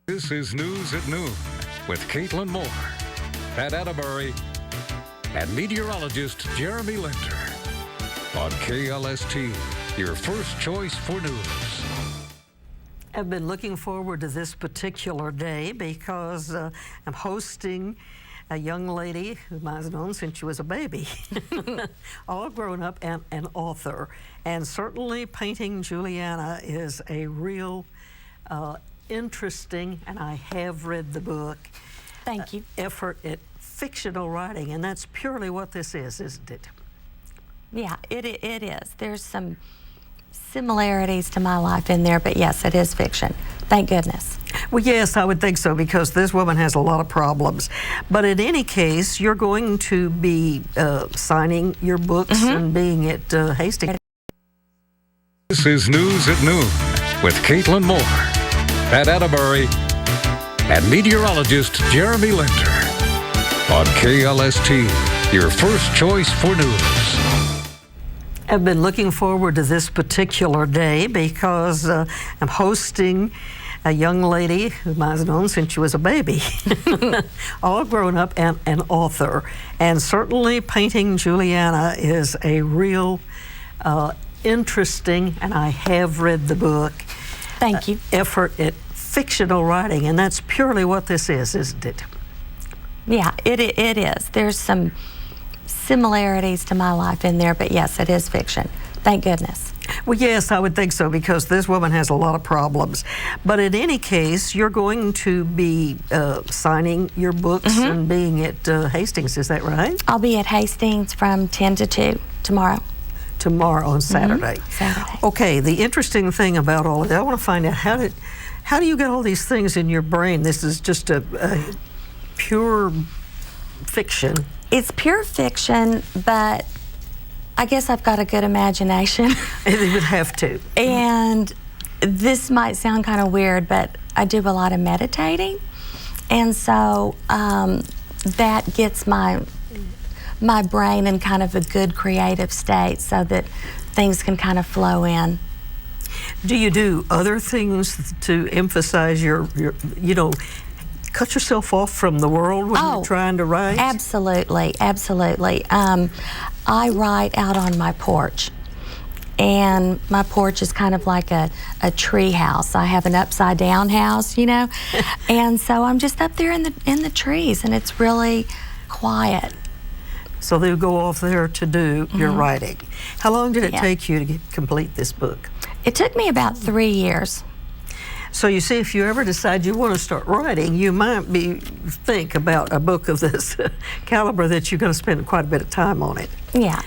This is News at Noon with Caitlin Moore, Pat Atterbury, and meteorologist Jeremy Linder on KLST, your first choice for news. I've been looking forward to this particular day because I'm hosting a young lady whom I've known since she was a baby, all grown up, and an author. And certainly painting Juliana is a real interesting, and I have read the book. Thank you. Effort at fictional writing, and that's purely what this is, isn't it? Yeah, it is. There's some similarities to my life in there, but yes, it is fiction. Thank goodness. Well, yes, I would think so, because this woman has a lot of problems. But in any case, you're going to be signing your books and being at Hastings. This is News at Noon with Caitlin Moore, Pat Atterbury, and meteorologist Jeremy Linder on KLST, your first choice for news. I've been looking forward to this particular day because I'm hosting a young lady whom I've known since she was a baby, all grown up, and an author. And certainly painting Juliana is a real interesting, and I have read the book. Thank you. Effort at fictional writing, and that's purely what this is, isn't it? Yeah, it is. There's some similarities to my life in there, but yes, it is fiction. Thank goodness. Well, yes, I would think so, because this woman has a lot of problems. But in any case, you're going to be signing your books and being at Hastings, is that right? I'll be at Hastings from 10 to 2 tomorrow. Tomorrow on Saturday. Saturday. Okay, the interesting thing about all of that, I want to find out how do you get all these things in your brain? This is just a pure fiction. It's pure fiction, but I guess I've got a good imagination. You would have to. And this might sound kind of weird, but I do a lot of meditating. And so that gets my brain in kind of a good creative state so that things can kind of flow in. Do you do other things to emphasize your cut yourself off from the world when you're trying to write? Absolutely, absolutely. I write out on my porch, and my porch is kind of like a tree house. I have an upside down house, and so I'm just up there in the trees, and it's really quiet. So they'll go off there to do your writing. How long did it take you to complete this book? It took me about 3 years. So you see, if you ever decide you want to start writing, you might think about a book of this caliber that you're going to spend quite a bit of time on it. Yeah.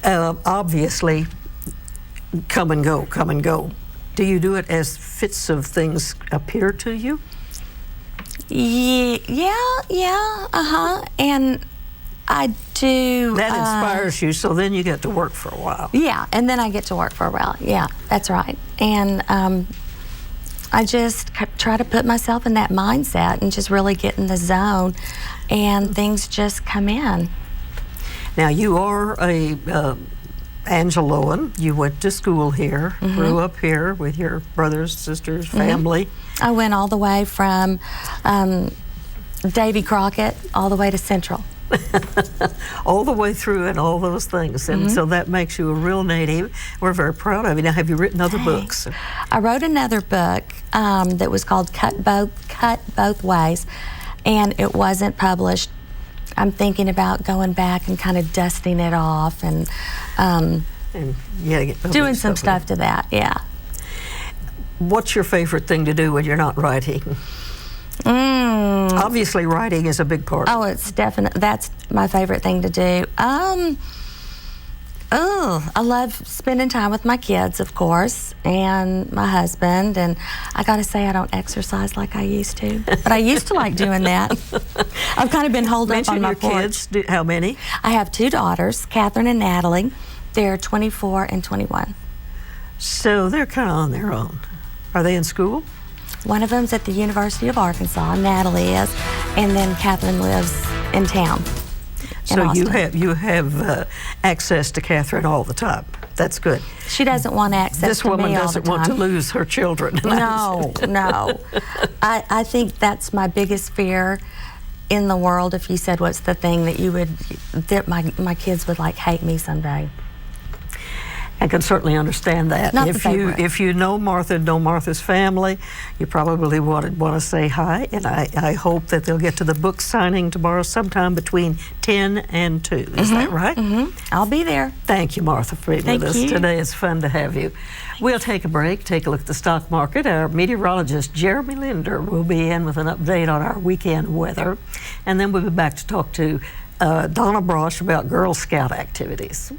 Obviously, come and go, come and go. Do you do it as fits of things appear to you? Yeah, and I do. That inspires you, so then you get to work for a while. Yeah, and then I get to work for a while. Yeah, that's right. And I just try to put myself in that mindset and just really get in the zone, and things just come in. Now, you are a Angeloan. You went to school here, grew up here with your brothers, sisters, family. I went all the way from Davy Crockett all the way to Central. All the way through and all those things, and so that makes you a real native. We're very proud of you. Now, have you written other books? I wrote another book that was called Cut Both Ways, and it wasn't published. I'm thinking about going back and kind of dusting it off and doing some stuff to that. Yeah. What's your favorite thing to do when you're not writing? Obviously, writing is a big part. Oh, it's definite. That's my favorite thing to do. I love spending time with my kids, of course, and my husband. And I got to say, I don't exercise like I used to, but I used to like doing that. I've kind of been holed up on my porch. Kids. How many? I have 2 daughters, Catherine and Natalie. They're 24 and 21. So they're kind of on their own. Are they in school? One of them's at the University of Arkansas, Natalie is, and then Catherine lives in town. So you have access to Catherine all the time? That's good. She doesn't want access This to woman me all the doesn't want to time. lose her children. No, no. I think that's my biggest fear in the world. If you said what's the thing that my kids would like hate me someday. I can certainly understand that. Not that they would. If you know Martha, know Martha's family, you probably want to say hi, and I hope that they'll get to the book signing tomorrow sometime between 10 and 2. Is that right? I'll be there. Thank you, Martha, for being Thank with us you. today. It's fun to have you. We'll take a break, take a look at the stock market. Our meteorologist, Jeremy Linder, will be in with an update on our weekend weather, and then we'll be back to talk to Donna Brosh about Girl Scout activities.